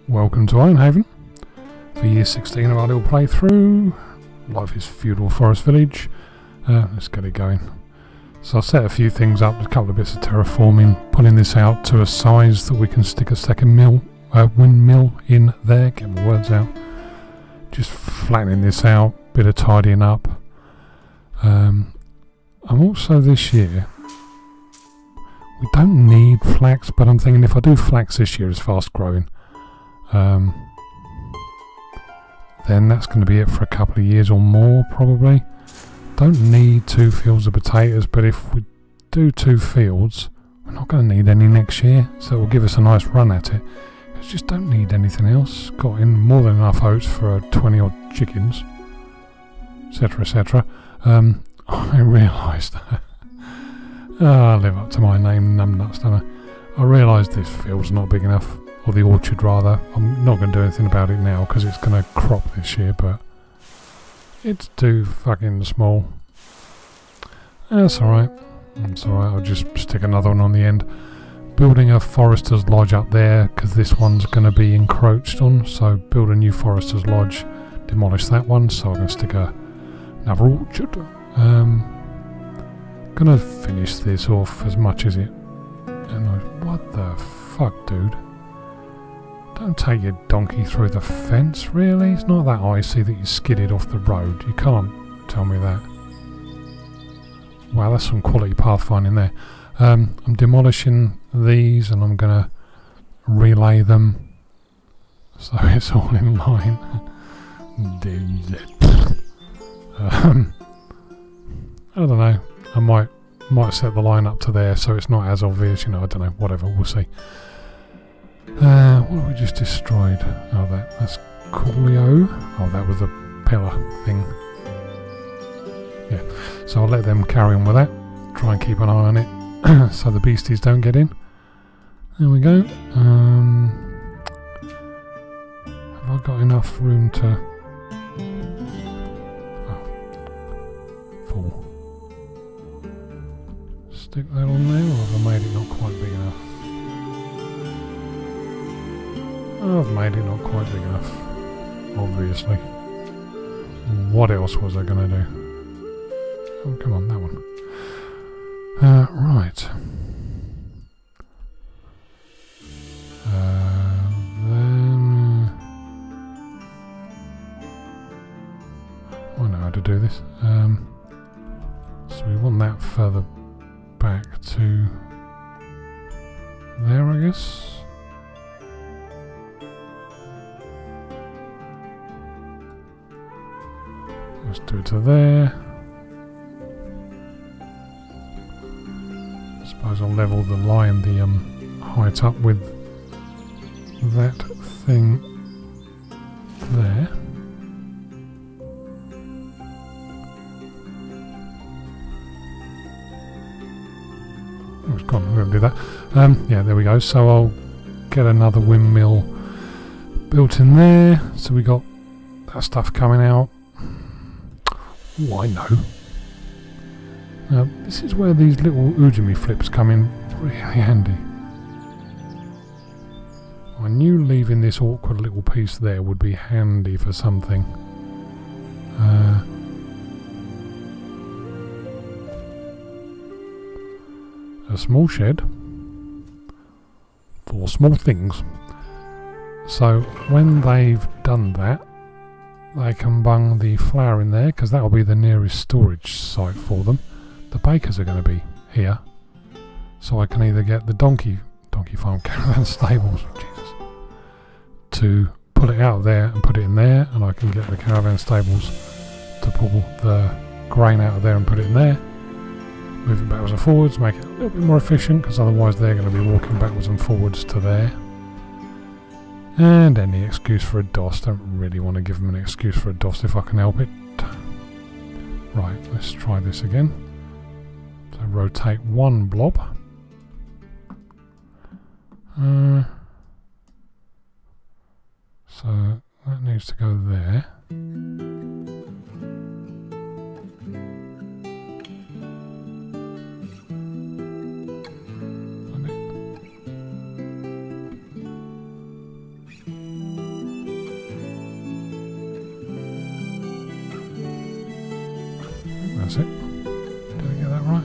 Welcome to Ironhaven for year 16 of our little playthrough. Life is Feudal Forest Village. Let's get it going. So I'll set a few things up, a couple of bits of terraforming, pulling this out to a size that we can stick a second windmill in there, get my words out. Just flattening this out, bit of tidying up. I'm also this year, we don't need flax, but I'm thinking if I do flax this year, it's fast growing. Then that's going to be it for a couple of years or more probably. Don't need 2 fields of potatoes, but if we do 2 fields, we're not going to need any next year, so it will give us a nice run at it. We just don't need anything else. Got in more than enough oats for 20 odd chickens, etc, etc. I realised I live up to my name, numbnuts, don't I? I realised this field's not big enough, or the orchard rather. I'm not going to do anything about it now because it's going to crop this year, but it's too fucking small. That's alright. It's alright, I'll just stick another one on the end. Building a forester's lodge up there because this one's going to be encroached on, so build a new forester's lodge, demolish that one so I can stick another orchard. Gonna finish this off as much as it. And what the fuck, dude? Don't take your donkey through the fence, really? It's not that icy that you skidded off the road. You can't tell me that. Wow, that's some quality pathfinding there. I'm demolishing these and I'm gonna relay them so it's all in line. I don't know. I might set the line up to there so it's not as obvious, you know, I don't know, whatever, we'll see. What have we just destroyed? Oh, that's coolio. Oh, that was a pillar thing. Yeah, so I'll let them carry on with that. Try and keep an eye on it so the beasties don't get in. There we go. Have I got enough room to... Oh, full. Stick that on there, or have I made it not quite big enough? I've made it not quite big enough, obviously. What else was I going to do? Oh, come on, that one. Right. Then... I know how to do this. So we want that further back to there, I guess. Let's do it to there. I suppose I'll level the line, the height up with that thing there. Oh, it's gone. We're going to do that. Yeah, there we go. So I'll get another windmill built in there. So we got that stuff coming out. Oh, I know. Now, this is where these little Ujimi flips come in really handy. I knew leaving this awkward little piece there would be handy for something. A small shed for small things. So when they've done that, they can bung the flour in there because that will be the nearest storage site for them. The bakers are going to be here, so I can either get the donkey farm caravan stables, Jesus, to pull it out of there and put it in there, and I can get the caravan stables to pull the grain out of there and put it in there. Move it backwards and forwards, make it a little bit more efficient because otherwise they're going to be walking backwards and forwards to there. And any excuse for a DOS. Don't really want to give them an excuse for a DOS if I can help it. Right, let's try this again. So rotate one blob. So that needs to go there. That's it. Did I get that right?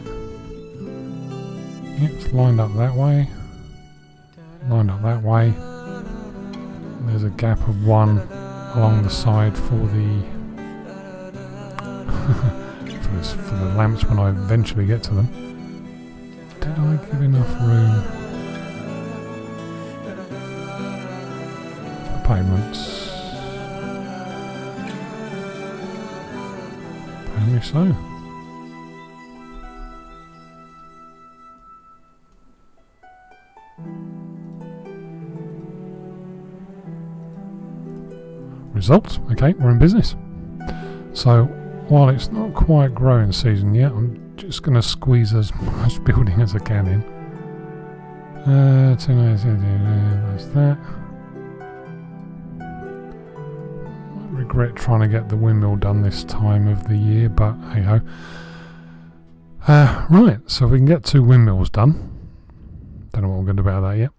Yeah, it's lined up that way. Lined up that way. There's a gap of 1 along the side for the for the lamps when I eventually get to them. Did I give enough room for pavements? Apparently so. Results. Okay, we're in business. So while it's not quite growing season yet, I'm just going to squeeze as much building as I can in. That's that. I regret trying to get the windmill done this time of the year, but hey ho. Right, so we can get 2 windmills done. Don't know what I'm going to do about that yet.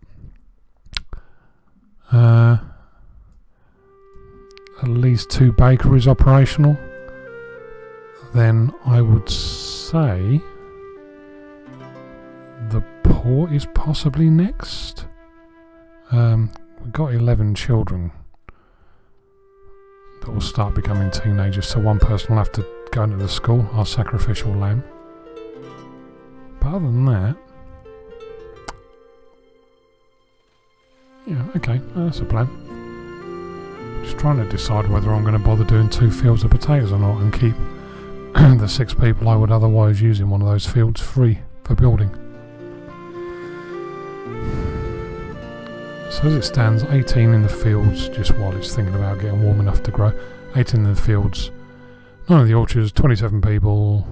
At least 2 bakeries operational. Then I would say the port is possibly next. We've got 11 children that will start becoming teenagers, so 1 person will have to go into the school, our sacrificial lamb. But other than that, yeah, okay, that's a plan. Just trying to decide whether I'm going to bother doing 2 fields of potatoes or not and keep the 6 people I would otherwise use in one of those fields free for building. So as it stands, 18 in the fields, just while it's thinking about getting warm enough to grow. 18 in the fields, 9 in the orchards, 27 people,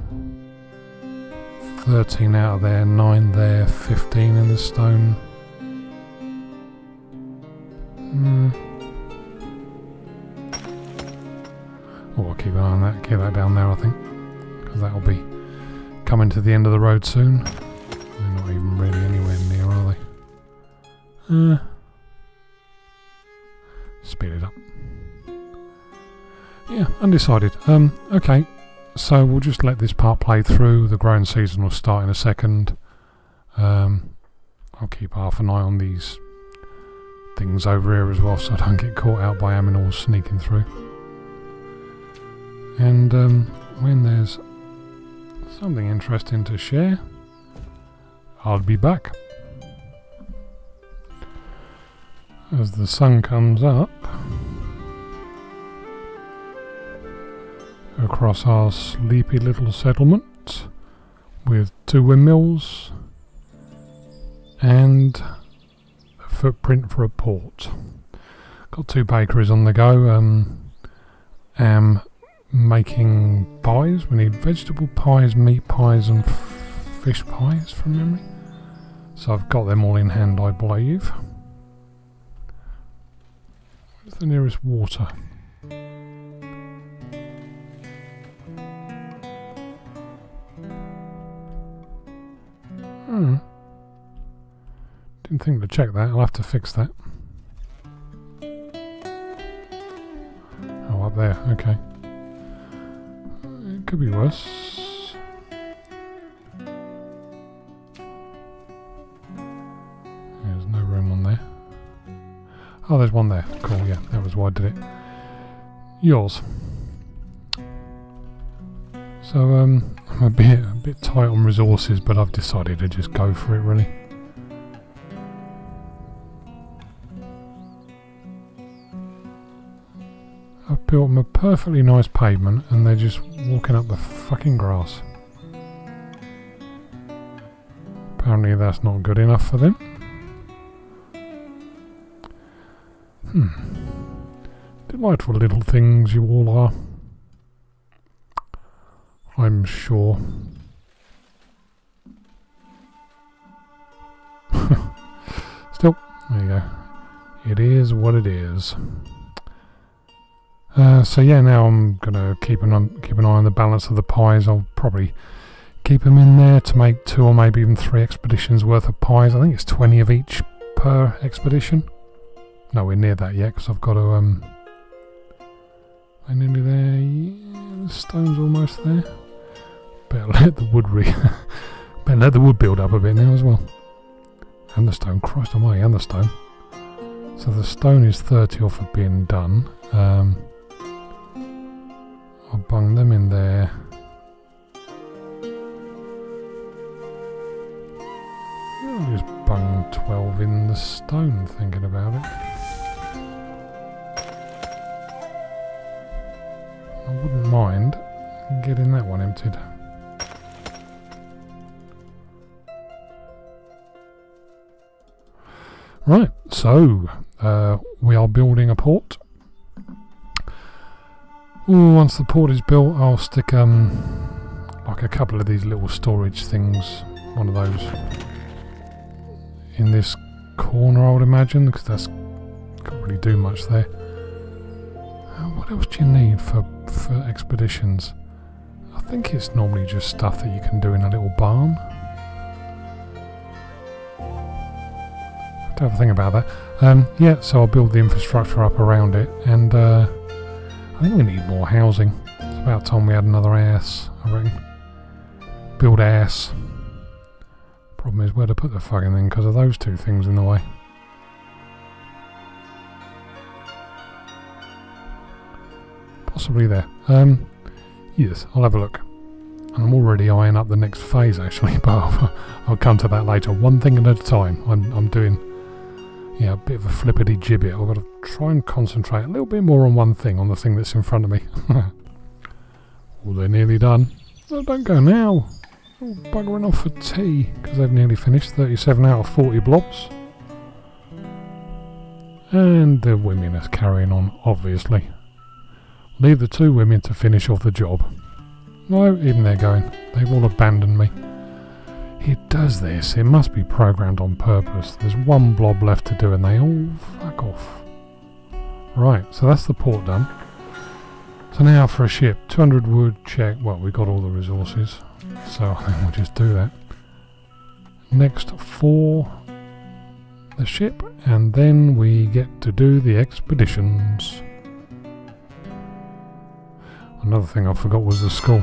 13 out of there, 9 there, 15 in the stone. Oh, I'll keep an eye on that, keep that down there I think, because that will be coming to the end of the road soon. They're not even really anywhere near, are they? Speed it up. Yeah, undecided. Okay, so we'll just let this part play through. The growing season will start in a second. I'll keep half an eye on these things over here as well, so I don't get caught out by aminals sneaking through. And when there's something interesting to share, I'll be back. As the sun comes up across our sleepy little settlement with 2 windmills and a footprint for a port. Got 2 bakeries on the go. Am making pies. We need vegetable pies, meat pies and fish pies from memory. So I've got them all in hand, I believe. Where's the nearest water? Didn't think to check that. I'll have to fix that. Oh, up there. Okay. It could be worse. There's no room on there. Oh, there's one there. Cool, yeah. That was why I did it. Yours. So, I'm a bit tight on resources, but I've decided to just go for it, really. I've built them a perfectly nice pavement and they're just walking up the fucking grass. Apparently that's not good enough for them. Delightful little things you all are, I'm sure. Still, there you go. It is what it is. So yeah, now I'm gonna keep an eye on the balance of the pies. I'll probably keep them in there to make 2 or maybe even 3 expeditions worth of pies. I think it's 20 of each per expedition. Nowhere near that yet, because I've got to I'm nearly there. Yeah, the stone's almost there. Better let the wood better let the wood build up a bit now as well. And the stone, Christ almighty, and the stone. So the stone is 30 off of being done. I'll bung them in there. I'll just bung 12 in the stone, thinking about it. I wouldn't mind getting that one emptied. Right, so we are building a port. Ooh, once the port is built, I'll stick like a couple of these little storage things, one of those, in this corner, I would imagine, because that's can't really do much there. What else do you need for expeditions? I think it's normally just stuff that you can do in a little barn. Have a think about that. Yeah, so I'll build the infrastructure up around it, and I think we need more housing. It's about time we had another ass, I reckon. Build ass. Problem is where to put the fucking thing because of those two things in the way. Possibly there. Yes, I'll have a look. And I'm already eyeing up the next phase actually, but I'll come to that later. One thing at a time. I'm doing, yeah, a bit of a flippity gibbet. I've got to try and concentrate a little bit more on one thing, on the thing that's in front of me. Oh, they're nearly done. Oh, don't go now. Oh, buggering off for tea, because they've nearly finished. 37 out of 40 blobs. And the women are carrying on, obviously. Leave the two women to finish off the job. No, even they're going. They've all abandoned me. It does this. It must be programmed on purpose. There's one blob left to do and they all fuck off. Right, so that's the port done. So now for a ship. 200 wood, check. Well, we've got all the resources. So I think we'll just do that. Next for the ship. And then we get to do the expeditions. Another thing I forgot was the school.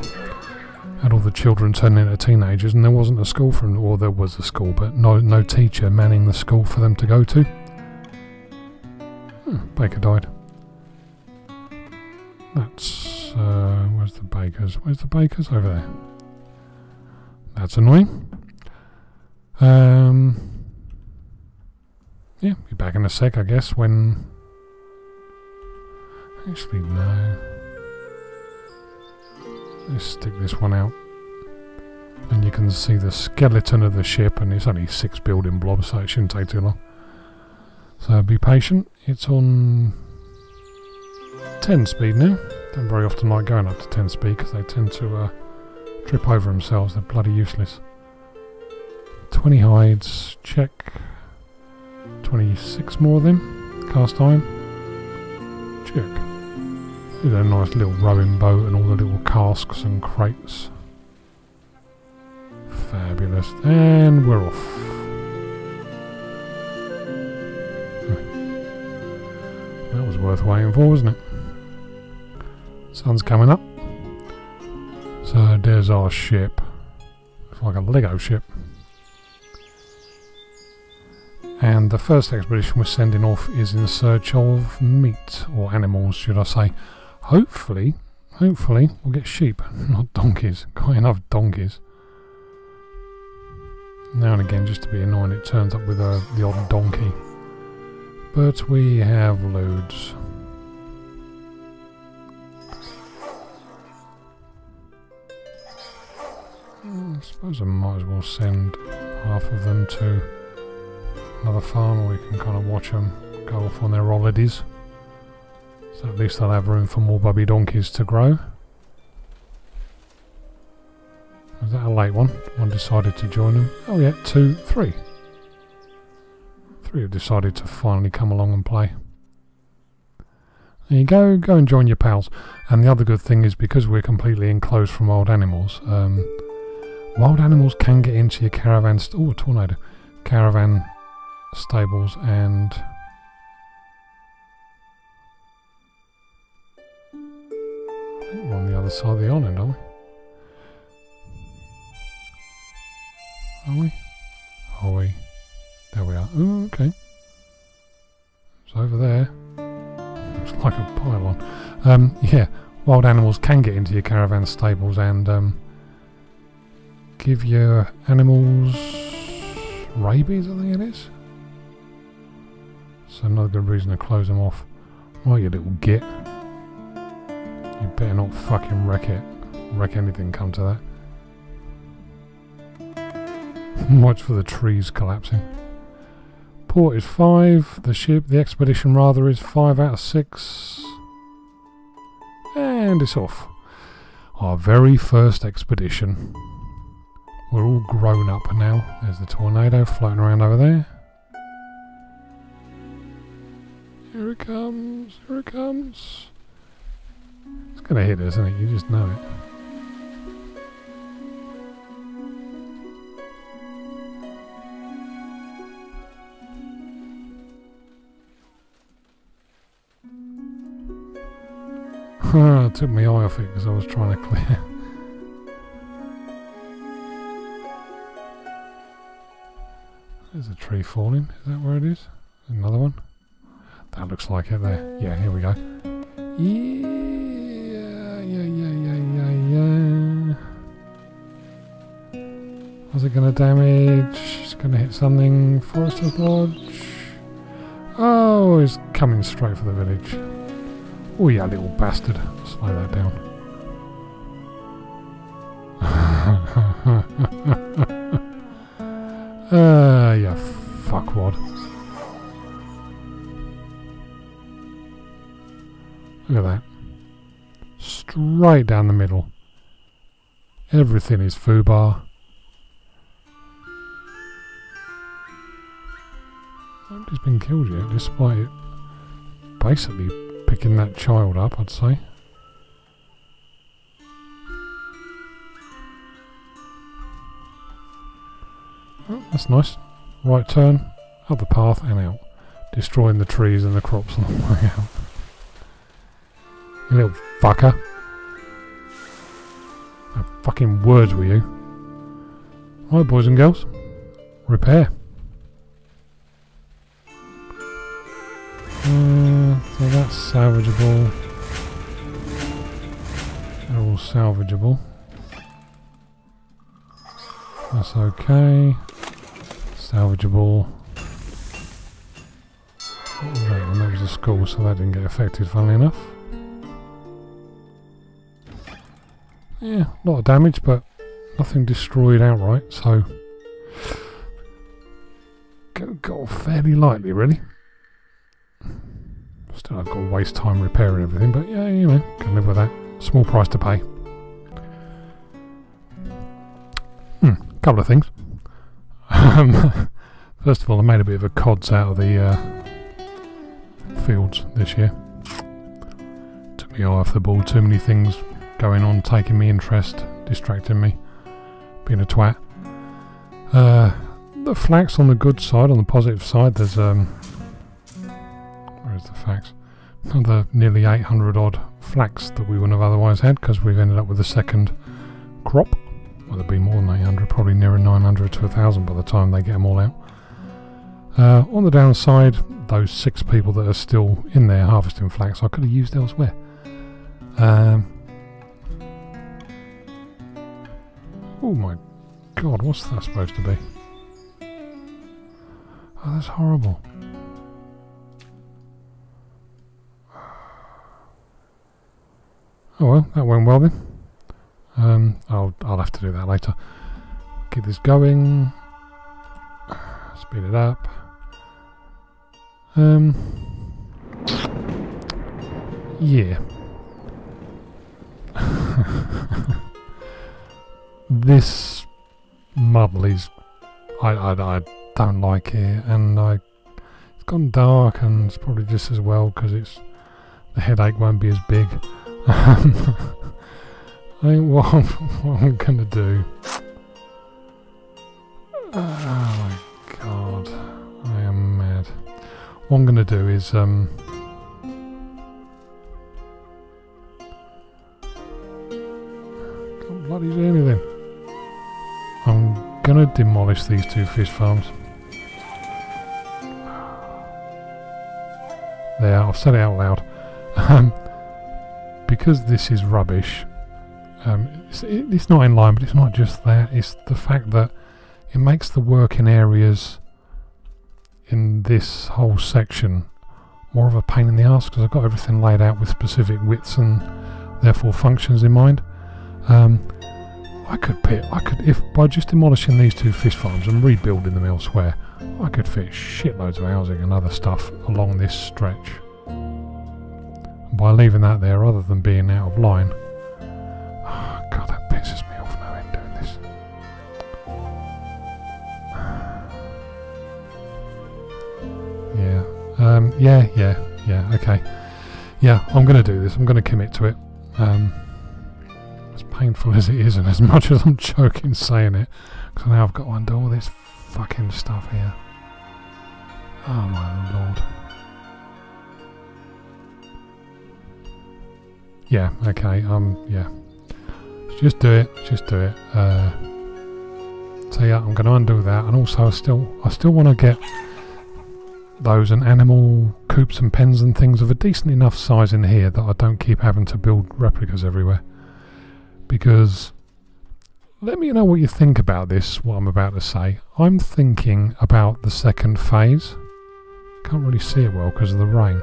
Had all the children turn into teenagers, and there wasn't a school for them, or there was a school, but no teacher manning the school for them to go to. Baker died. That's where's the bakers? Where's the bakers? Over there. That's annoying. Yeah, be back in a sec, I guess. When actually no. Let's stick this one out. And you can see the skeleton of the ship, and it's only 6 building blobs, so it shouldn't take too long. So be patient. It's on 10 speed now. Don't very often like going up to 10 speed because they tend to trip over themselves. They're bloody useless. 20 hides, check. 26 more of them. Cast iron. Check. With a nice little rowing boat and all the little casks and crates. Fabulous. And we're off. That was worth waiting for, wasn't it? Sun's coming up. So there's our ship. It's like a Lego ship. And the first expedition we're sending off is in search of meat, or animals should I say. Hopefully we'll get sheep, not donkeys. Got enough donkeys. Now and again, just to be annoying, it turns up with the odd donkey. But we have loads. I suppose I might as well send half of them to another farm where we can kind of watch them go off on their holidays. So at least they'll have room for more bubby donkeys to grow. Was that a late one? One decided to join them. Oh yeah, 2, 3. 3 have decided to finally come along and play. There you go, go and join your pals. And the other good thing is, because we're completely enclosed from wild animals can get into your caravan... Oh, a tornado. Caravan stables and... I think we're on the other side of the island, aren't we? Are we? Are we? There we are. Oh, okay. It's over there. Looks like a pylon. Yeah, wild animals can get into your caravan stables and give your animals rabies, I think it is. So another good reason to close them off. Right, you little git. You better not fucking wreck it. Wreck anything, come to that. Watch for the trees collapsing. Port is 5. The expedition rather, is 5 out of 6. And it's off. Our very first expedition. We're all grown up now. There's the tornado floating around over there. Here it comes. Here it comes. It's going to hit us, isn't it? You just know it. I took my eye off it because I was trying to clear. There's a tree falling. Is that where it is? Another one? That looks like it there. Yeah, here we go. Yeah. What's it going to damage? It's going to hit something. Forester's Lodge. Oh, it's coming straight for the village. Oh, yeah, little bastard. Slow that down. You fuckwad. Look at that. Straight down the middle. Everything is foobar. Nobody's been killed yet, despite it basically picking that child up, I'd say. Oh, that's nice. Right turn, up the path and out. Destroying the trees and the crops on the way out. You little fucker. No fucking words with you. Right, boys and girls. Repair. So that's salvageable. They're all salvageable. That's okay. Salvageable. Right, and that was a school, so that didn't get affected, funnily enough. Yeah, a lot of damage, but nothing destroyed outright, so go fairly lightly, really. Still, I've got to waste time repairing everything, but yeah, you know, can live with that. Small price to pay. Couple of things. First of all, I made a bit of a cods out of the fields this year. Took me off the ball. Too many things going on, taking me interest, distracting me, being a twat. The flax on the good side, on the positive side, there's where's the flax? Another nearly 800 odd flax that we wouldn't have otherwise had because we've ended up with a second crop. Well, there'll be more than 800, probably nearer 900 to 1,000 by the time they get them all out. On the downside, those 6 people that are still in there harvesting flax, I could have used elsewhere. Oh my god, what's that supposed to be? Oh, that's horrible. Oh well, that went well then. I'll have to do that later. Keep this going. Speed it up. Yeah. This muddle is... I don't like it, and it's gone dark, and it's probably just as well because the headache won't be as big. I think what I'm gonna do. Oh my god, I am mad. What I'm gonna do is can't bloody do anything. I'm going to demolish these 2 fish farms. There, I've said it out loud. Because this is rubbish, it's not in line, but it's not just that, it's the fact that it makes the working areas in this whole section more of a pain in the arse, because I've got everything laid out with specific widths and therefore functions in mind. I could, if by just demolishing these 2 fish farms and rebuilding them elsewhere, I could fit shitloads of housing and other stuff along this stretch. By leaving that there, other than being out of line, oh God, that pisses me off now in doing this. Yeah, okay. Yeah, I'm going to do this. I'm going to commit to it. As painful as it is, and as much as I'm joking saying it, because now I've got to undo all this fucking stuff here. Oh my lord. Yeah, okay, yeah. Just do it, so yeah, I'm going to undo that, and also I still want to get those and animal coops and pens and things of a decent enough size in here that I don't keep having to build replicas everywhere. Because, let me know what you think about this, what I'm about to say. I'm thinking about the second phase. Can't really see it well because of the rain.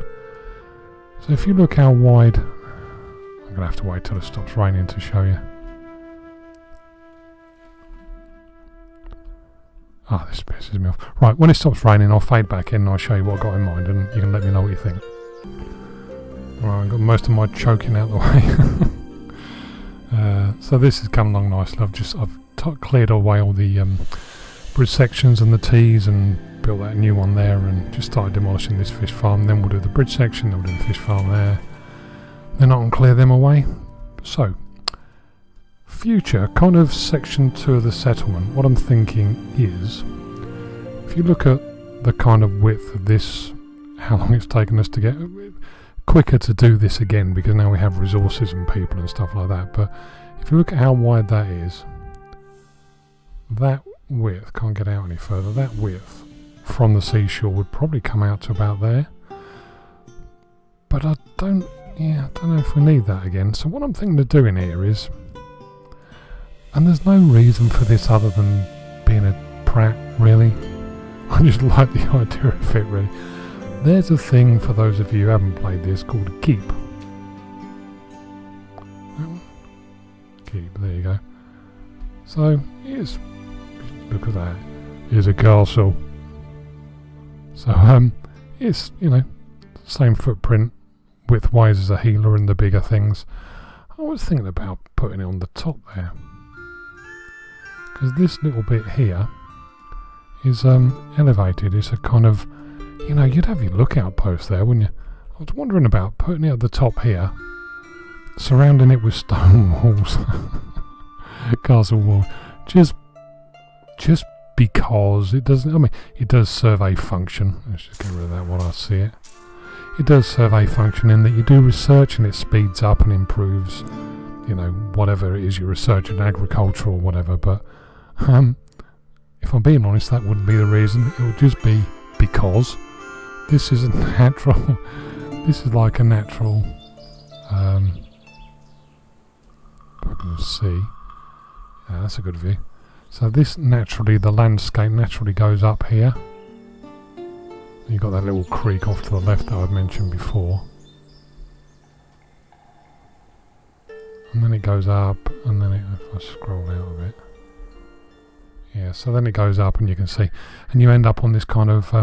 So if you look how wide... I'm going to have to wait till it stops raining to show you. Ah, this pisses me off. Right, when it stops raining, I'll fade back in and I'll show you what I got in mind, and you can let me know what you think. Right, I've got most of my choking out the way. So this has come along nicely. I've cleared away all the bridge sections and the T's and built that new one there, and just started demolishing this fish farm. Then we'll do the bridge section, then we'll do the fish farm there. Then I can clear them away. So, future kind of section 2 of the settlement, what I'm thinking is, if you look at the kind of width of this, how long it's taken us to get quicker to do this again, because now we have resources and people and stuff like that, but if you look at how wide that is, that width, can't get out any further, that width from the seashore would probably come out to about there, but I don't know if we need that again. So what I'm thinking of doing here is, and there's no reason for this other than being a prat, really. I just like the idea of it, really. There's a thing, for those of you who haven't played this, called a keep. Keep, there you go. So, here's, look at that, here's a castle. So, it's, you know, same footprint, width-wise as a healer and the bigger things. I was thinking about putting it on the top there, because this little bit here is elevated. It's a kind of, you know, you'd have your lookout post there, wouldn't you? I was wondering about putting it at the top here, surrounding it with stone walls, castle wall, just because it doesn't. I mean, it does serve a function. Let's just get rid of that while I see it. It does serve a function in that you do research and it speeds up and improves, you know, whatever it is you research in agriculture or whatever. But if I'm being honest, that wouldn't be the reason. It would just be because this is a natural. This is like a natural. I can see. Yeah, that's a good view. So this naturally, the landscape naturally goes up here. You've got that little creek off to the left that I've mentioned before. And then it goes up, and then if I scroll out of it. Yeah, so then it goes up and you can see. And you end up on this kind of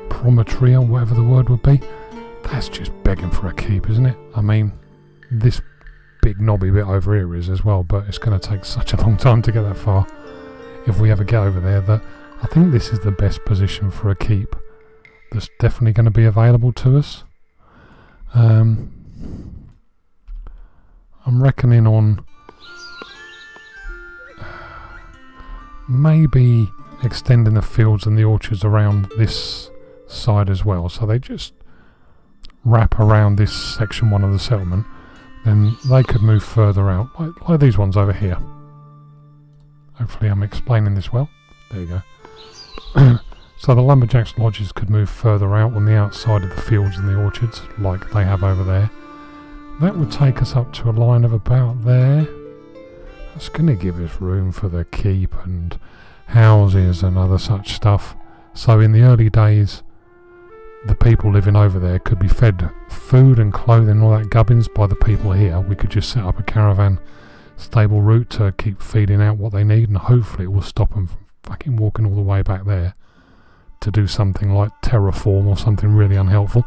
promontory, or whatever the word would be. That's just begging for a keep, isn't it? I mean, this big knobby bit over here is as well, but it's going to take such a long time to get that far. If we ever get over there, that I think this is the best position for a keep. That's definitely going to be available to us. I'm reckoning on maybe extending the fields and the orchards around this side as well, so they just wrap around this section 1 of the settlement. Then they could move further out, like these ones over here. Hopefully I'm explaining this well. There you go. So the lumberjacks' lodges could move further out on the outside of the fields and the orchards, like they have over there. That would take us up to a line of about there. That's going to give us room for the keep and houses and other such stuff. So in the early days, the people living over there could be fed food and clothing and all that gubbins by the people here. We could just set up a caravan stable route to keep feeding out what they need, and hopefully it will stop them from fucking walking all the way back there to do something like terraform or something really unhelpful.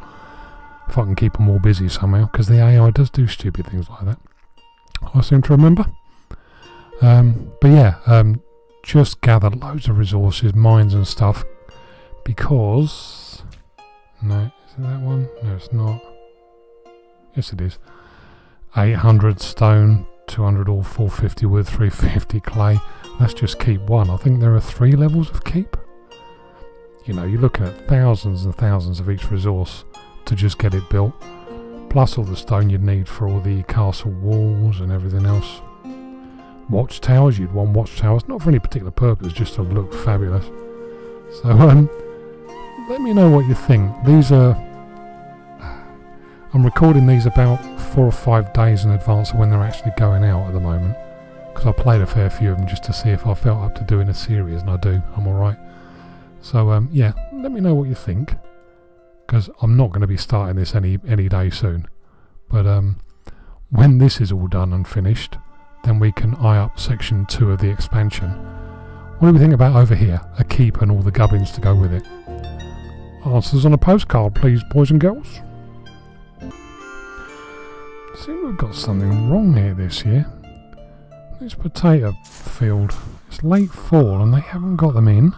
If I can keep them all busy somehow, because the AI does do stupid things like that, I seem to remember. But yeah, just gather loads of resources, mines and stuff, because... No, is it that one? No, it's not. Yes, it is. 800 stone, 200 ore, 450 wood, 350 clay. Let's just keep one. I think there are 3 levels of keep. You know, you're looking at thousands and thousands of each resource to just get it built, plus all the stone you'd need for all the castle walls and everything else. Watchtowers, you'd want watchtowers, not for any particular purpose, just to look fabulous. So, let me know what you think. These are... I'm recording these about 4 or 5 days in advance of when they're actually going out at the moment, because I played a fair few of them just to see if I felt up to doing a series, and I do. I'm alright. So, yeah, let me know what you think, because I'm not going to be starting this any day soon. But when this is all done and finished, then we can eye up section 2 of the expansion. What do we think about over here? A keep and all the gubbins to go with it. Answers on a postcard, please, boys and girls. I think we've got something wrong here this year. This potato field, it's late fall and they haven't got them in.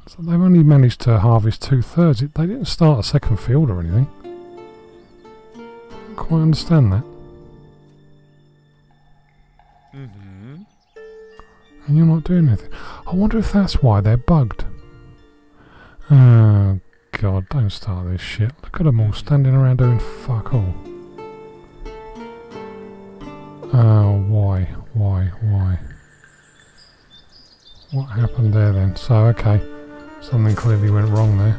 So they've only managed to harvest 2/3. They didn't start a second field or anything. I don't quite understand that. And you're not doing anything. I wonder if that's why they're bugged. Oh god, don't start this shit. Look at them all standing around doing fuck all. Oh, why? What happened there then? So, okay. Something clearly went wrong there.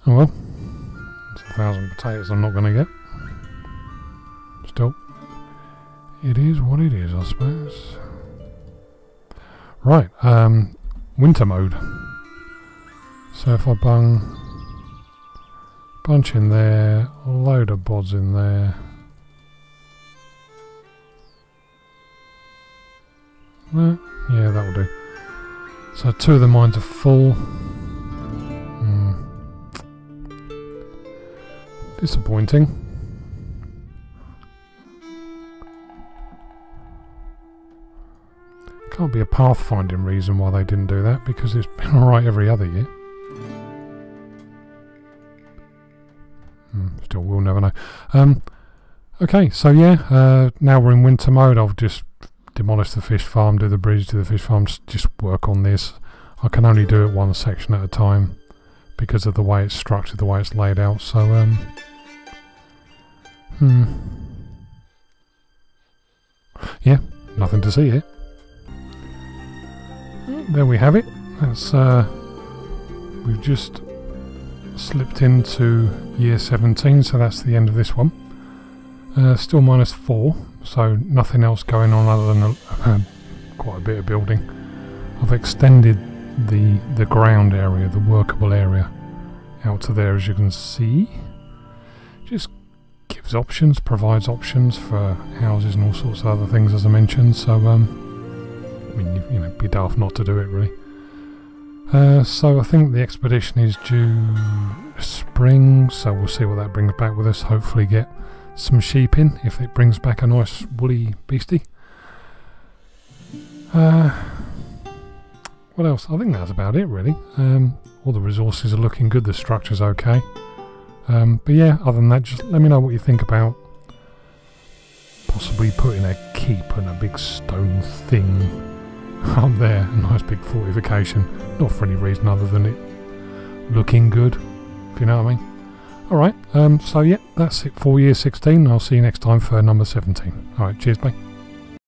Oh well. It's 1,000 potatoes I'm not going to get. Still. It is what it is, I suppose. Right, winter mode. So if I bunch in there, a load of bods in there. Yeah, that'll do. So 2 of the mines are full. Disappointing. Can't be a pathfinding reason why they didn't do that, because it's been alright every other year. Still, we'll never know. Okay, so yeah, now we're in winter mode. I'll just demolish the fish farm, do the bridge, do the fish farm, just work on this. I can only do it one section at a time because of the way it's structured, the way it's laid out. So, yeah, nothing to see here. There we have it. That's we've just slipped into year 17, so that's the end of this one. Still -4, so nothing else going on other than quite a bit of building. I've extended the ground area, the workable area, out to there, as you can see. Just gives options, provides options for houses and all sorts of other things, as I mentioned. So I mean, you know, be daft not to do it, really. So I think the expedition is due spring, so we'll see what that brings back with us. Hopefully get some sheep in, if it brings back a nice woolly beastie. What else? I think that's about it, really. All the resources are looking good, the structure's okay. But yeah, other than that, just let me know what you think about possibly putting a keep and a big stone thing up there, a nice big fortification, not for any reason other than it looking good. if you know what I mean. Alright, so yeah, that's it for year 16. I'll see you next time for number 17. Alright, cheers, mate.